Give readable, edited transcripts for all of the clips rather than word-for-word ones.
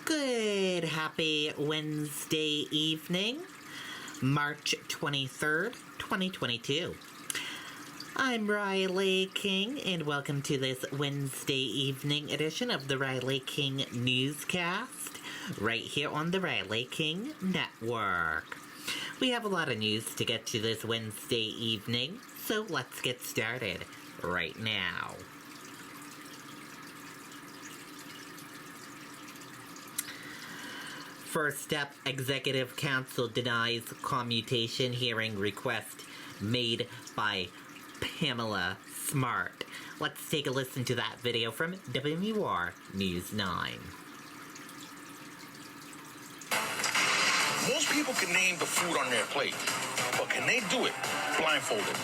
Good, happy Wednesday evening, March 23rd, 2022. I'm Riley King, and welcome to this Wednesday evening edition of the Riley King Newscast, right here on the Riley King Network. We have a lot of news to get to this Wednesday evening, so let's get started right now. First up, Executive Council denies commutation hearing request made by Pamela Smart. Let's take a listen to that video from WMUR News 9. Most people can name the food on their plate, but can they do it blindfolded?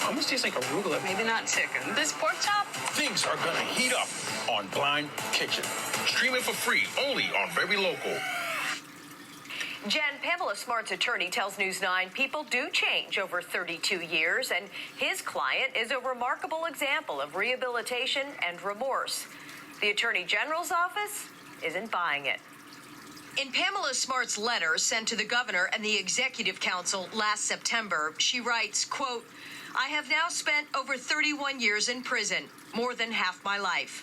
Almost tastes like arugula. Maybe not chicken. This pork chop? Things are gonna heat up on Blind Kitchen. Stream it for free only on Very Local. Jen, Pamela Smart's attorney tells News 9 people do change over 32 years, and his client is a remarkable example of rehabilitation and remorse. The Attorney General's office isn't buying it. In Pamela Smart's letter sent to the governor and the Executive Council last September, she writes, quote, "I have now spent over 31 years in prison, more than half my life.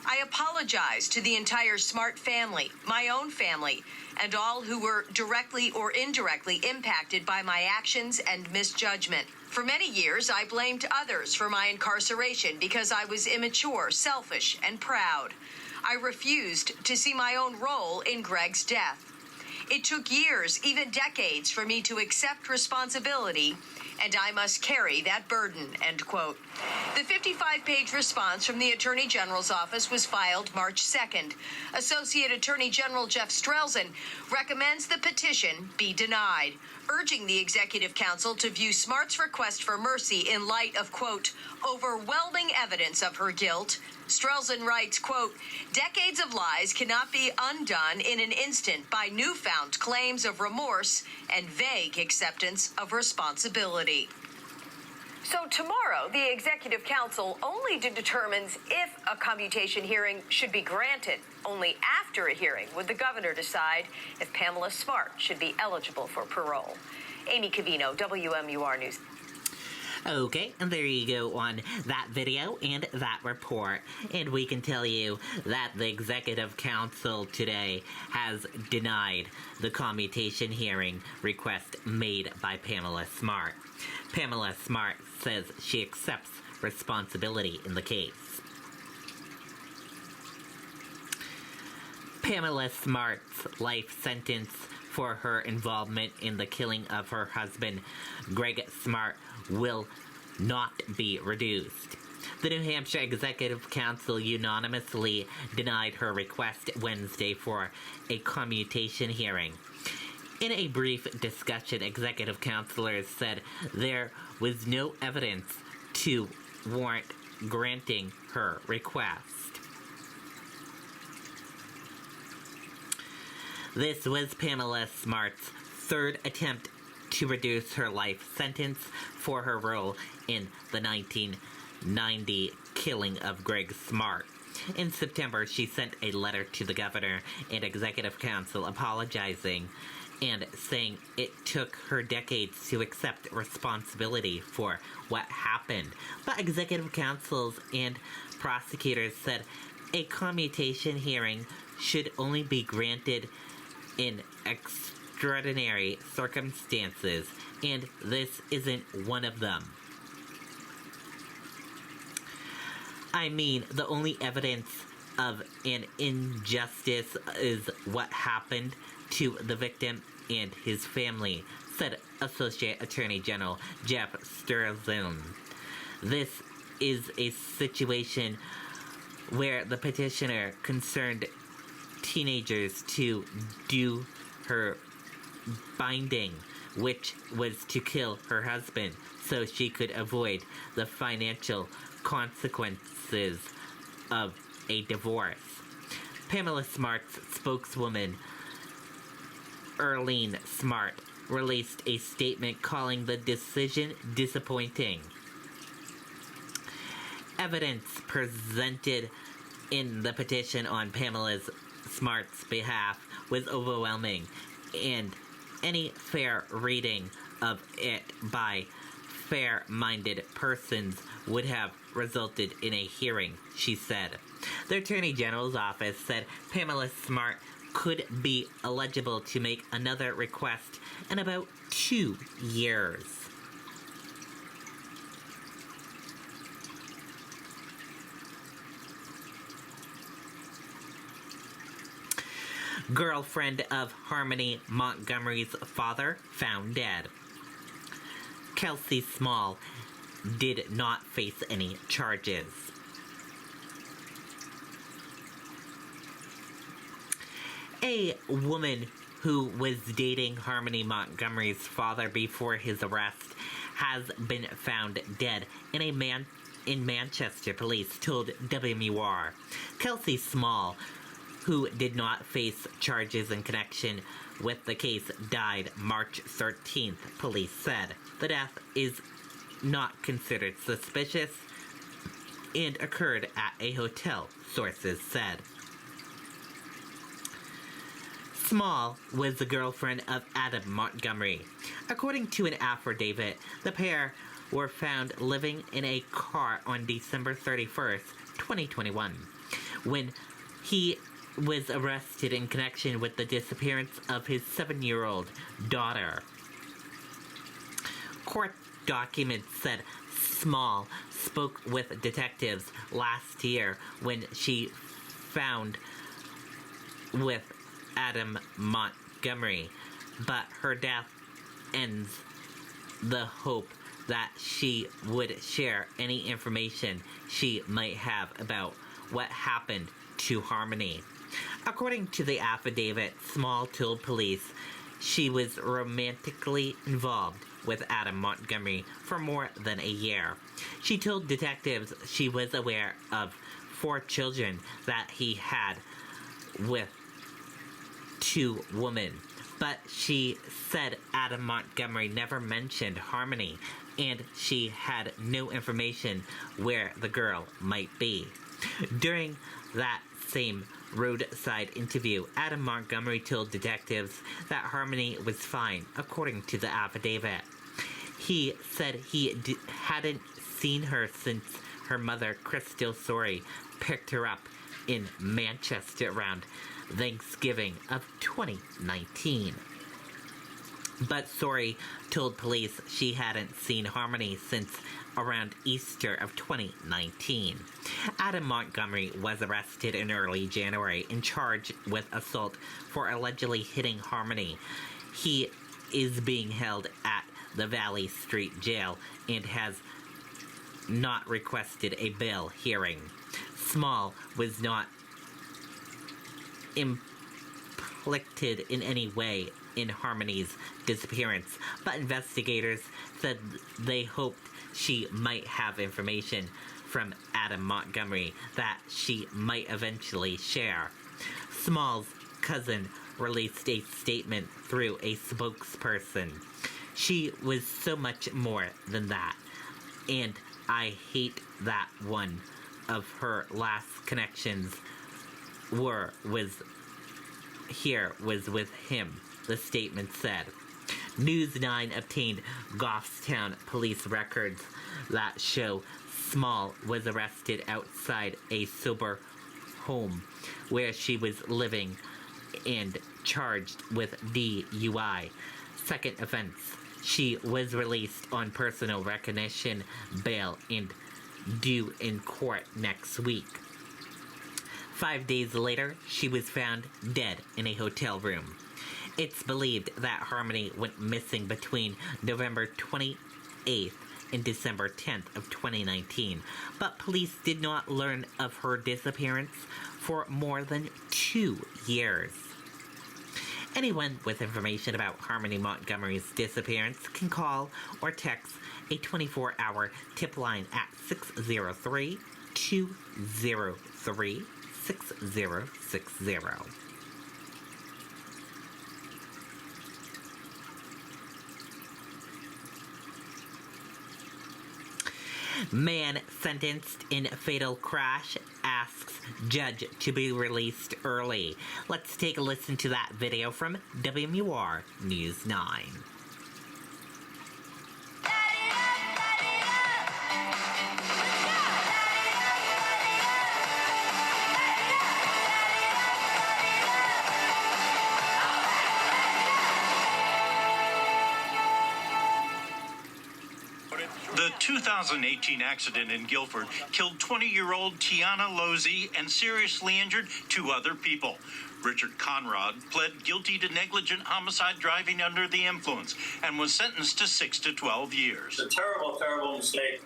I apologize to the entire Smart family, my own family, and all who were directly or indirectly impacted by my actions and misjudgment. For many years, I blamed others for my incarceration because I was immature, selfish, and proud. I refused to see my own role in Greg's death. It took years, even decades, for me to accept responsibility, and I must carry that burden," end quote. The 55-page response from the Attorney General's office was filed March 2nd. Associate Attorney General Jeff Strelzin recommends the petition be denied, urging the Executive Council to view Smart's request for mercy in light of, quote, "overwhelming evidence of her guilt." Strelzin writes, quote, "Decades of lies cannot be undone in an instant by newfound claims of remorse and vague acceptance of responsibility." So tomorrow, the Executive Council only determines if a commutation hearing should be granted. Only after a hearing would the governor decide if Pamela Smart should be eligible for parole. Amy Cavino, WMUR News. Okay, and there you go on that video and that report. And we can tell you that the Executive Council today has denied the commutation hearing request made by Pamela Smart. Pamela Smart says she accepts responsibility in the case. Pamela Smart's life sentence for her involvement in the killing of her husband, Greg Smart, will not be reduced. The New Hampshire Executive Council unanimously denied her request Wednesday for a commutation hearing. In a brief discussion, executive councilors said there was no evidence to warrant granting her request. This was Pamela Smart's third attempt to reduce her life sentence for her role in the 1990 killing of Greg Smart. In September, she sent a letter to the governor and Executive Council apologizing and saying it took her decades to accept responsibility for what happened. But Executive Councils and prosecutors said a commutation hearing should only be granted in extraordinary circumstances, and this isn't one of them. I mean, the only evidence of an injustice is what happened to the victim and his family, said Associate Attorney General Jeff Strelzin. This is a situation where the petitioner concerned teenagers to do her binding, which was to kill her husband so she could avoid the financial consequences of a divorce. Pamela Smart's spokeswoman, Erlene Smart, released a statement calling the decision disappointing. Evidence presented in the petition on Pamela Smart's behalf was overwhelming, and any fair reading of it by fair-minded persons would have resulted in a hearing, she said. The Attorney General's office said Pamela Smart could be eligible to make another request in about 2 years. Girlfriend of Harmony Montgomery's father found dead. Kelsey Small did not face any charges. A woman who was dating Harmony Montgomery's father before his arrest has been found dead in Manchester, police told WMUR. Kelsey Small, who did not face charges in connection with the case, died March 13th, police said. The death is not considered suspicious and occurred at a hotel, sources said. Small was the girlfriend of Adam Montgomery. According to an affidavit, the pair were found living in a car on December 31st, 2021, when he was arrested in connection with the disappearance of his 7-year-old daughter. Court documents said Small spoke with detectives last year when she found with Adam Montgomery, but her death ends the hope that she would share any information she might have about what happened to Harmony. According to the affidavit, Small told police she was romantically involved with Adam Montgomery for more than a year. She told detectives she was aware of 4 children that he had with 2 women, but she said Adam Montgomery never mentioned Harmony, and she had no information where the girl might be. During that same roadside interview, Adam Montgomery told detectives that Harmony was fine, according to the affidavit. He said he hadn't seen her since her mother, Crystal Sorey, picked her up in Manchester around Thanksgiving of 2019. But Sorey told police she hadn't seen Harmony since around Easter of 2019. Adam Montgomery was arrested in early January and charged with assault for allegedly hitting Harmony. He is being held at the Valley Street Jail and has not requested a bail hearing. Small was not implicated in any way in Harmony's disappearance, but investigators said they hoped she might have information from Adam Montgomery that she might eventually share. Small's cousin released a statement through a spokesperson. She was so much more than that, and I hate that one of her last connections was with him, the statement said. News 9 obtained Goffstown police records that show Small was arrested outside a sober home where she was living and charged with DUI. Second offense. She was released on personal recognition bail and due in court next week. 5 days later, she was found dead in a hotel room. It's believed that Harmony went missing between November 28th and December 10th of 2019, but police did not learn of her disappearance for more than 2 years. Anyone with information about Harmony Montgomery's disappearance can call or text a 24-hour tip line at 603-203-6060. Man sentenced in fatal crash asks asks judge to be released early. Let's take a listen to that video from WMUR News 9. The 2018 accident in Guilford killed 20-year-old Tiana Losey and seriously injured 2 other people. Richard Conrad pled guilty to negligent homicide driving under the influence and was sentenced to 6 to 12 years. It's a terrible, terrible mistake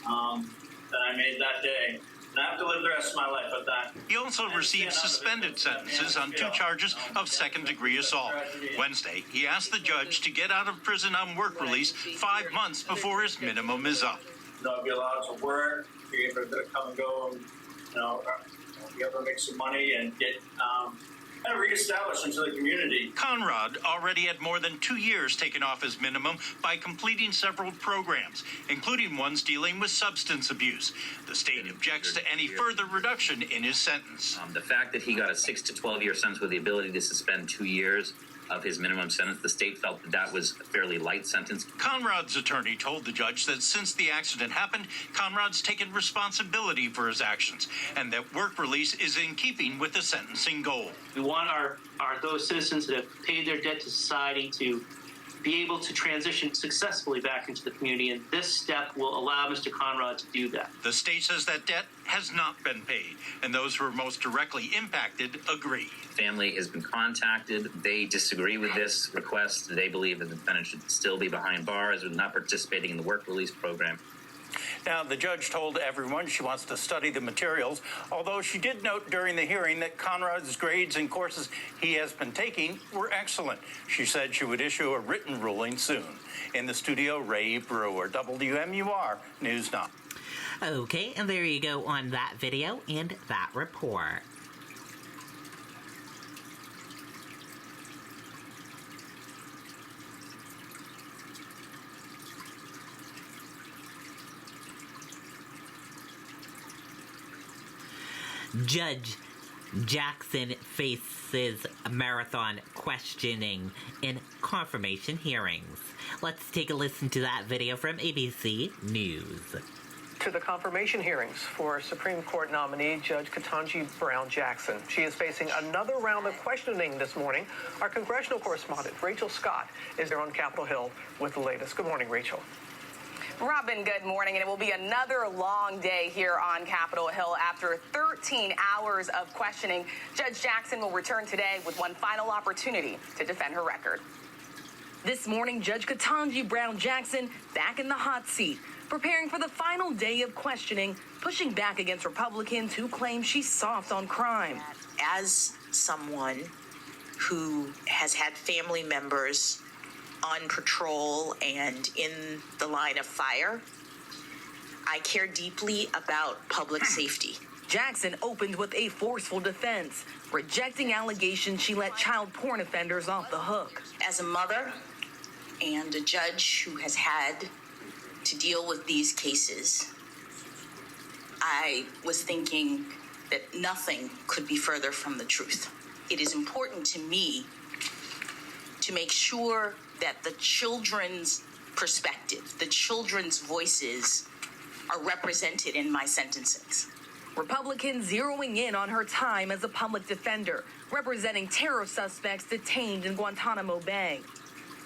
that I made that day. And I have to live the rest of my life with that. He also received suspended sentences on 2 charges of second-degree assault. Wednesday, he asked the judge to get out of prison on work release 5 months before his minimum is up. Be allowed to work, be able to come and go, and be able to make some money and get kind of reestablished into the community. Conrad already had more than 2 years taken off his minimum by completing several programs, including ones dealing with substance abuse. The state objects to any further reduction in his sentence. The fact that he got a 6 to 12 year sentence with the ability to suspend 2 years of his minimum sentence, the state felt that was a fairly light sentence. Conrad's attorney told the judge that since the accident happened, Conrad's taken responsibility for his actions and that work release is in keeping with the sentencing goal. We want our those citizens that have paid their debt to society to be able to transition successfully back into the community, and this step will allow Mr. Conrad to do that. The state says that debt has not been paid, and those who are most directly impacted agree. Family has been contacted. They disagree with this request. They believe that the defendant should still be behind bars and not participating in the work release program. Now, the judge told everyone she wants to study the materials, although she did note during the hearing that Conrad's grades in courses he has been taking were excellent. She said she would issue a written ruling soon. In the studio, Ray Brewer, WMUR News 9. Okay, and there you go on that video and that report. Judge Jackson faces marathon questioning in confirmation hearings. Let's take a listen to that video from ABC News. To the confirmation hearings for Supreme Court nominee Judge Ketanji Brown Jackson. She is facing another round of questioning this morning. Our congressional correspondent, Rachel Scott, is there on Capitol Hill with the latest. Good morning, Rachel. Robin, good morning. And it will be another long day here on Capitol Hill. After 13 hours of questioning, Judge Jackson will return today with one final opportunity to defend her record. This morning, Judge Ketanji Brown Jackson back in the hot seat, preparing for the final day of questioning, pushing back against Republicans who claim she's soft on crime. As someone who has had family members on patrol and in the line of fire, I care deeply about public safety. Jackson opened with a forceful defense, rejecting allegations she let child porn offenders off the hook. As a mother and a judge who has had to deal with these cases, I was thinking that nothing could be further from the truth. It is important to me to make sure that the children's perspective, the children's voices are represented in my sentencings. Republicans zeroing in on her time as a public defender, representing terror suspects detained in Guantanamo Bay.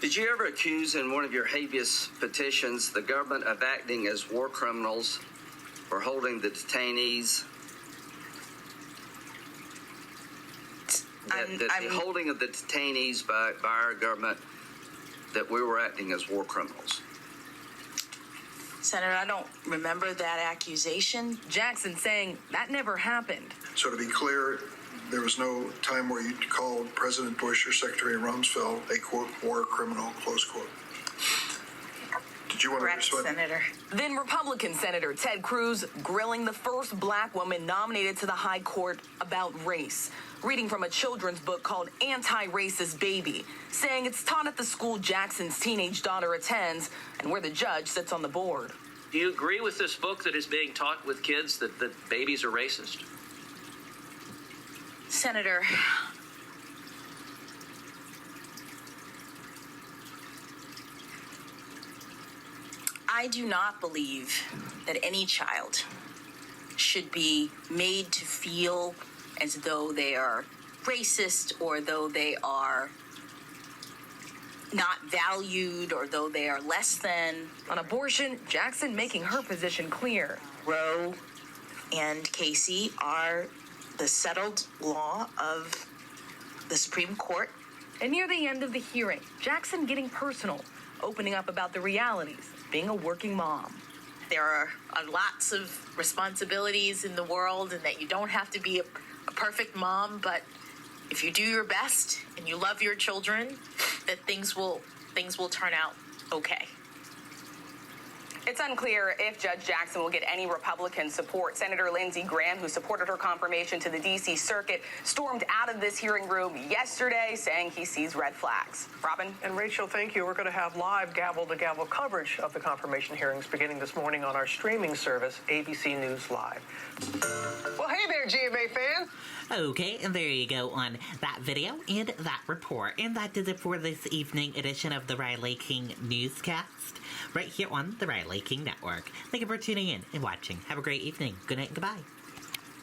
Did you ever accuse in one of your habeas petitions the government of acting as war criminals or holding the detainees? The holding of the detainees by our government, that we were acting as war criminals. Senator, I don't remember that accusation. Jackson saying that never happened. So to be clear, there was no time where you called President Bush or Secretary Rumsfeld a, quote, war criminal, close quote. Did you want Correct, to respond? Senator. Then Republican Senator Ted Cruz grilling the first black woman nominated to the high court about race, reading from a children's book called Anti-Racist Baby, saying it's taught at the school Jackson's teenage daughter attends and where the judge sits on the board. Do you agree with this book that is being taught with kids that babies are racist? Senator, I do not believe that any child should be made to feel as though they are racist or though they are not valued or though they are less than. On abortion, Jackson making her position clear. Roe and Casey are the settled law of the Supreme Court. And near the end of the hearing, Jackson getting personal, opening up about the realities of being a working mom. There are lots of responsibilities in the world, and that you don't have to be a perfect mom, but if you do your best and you love your children, that things will turn out okay. It's unclear if Judge Jackson will get any Republican support. Senator Lindsey Graham, who supported her confirmation to the D.C. Circuit, stormed out of this hearing room yesterday saying he sees red flags. Robin? And Rachel, thank you. We're going to have live gavel-to-gavel coverage of the confirmation hearings beginning this morning on our streaming service, ABC News Live. Well, hey there, GMA fans. Okay, and there you go on that video and that report. And that does it for this evening edition of the Riley King Newscast, right here on the Riley King Network. Thank you for tuning in and watching. Have a great evening. Good night and goodbye.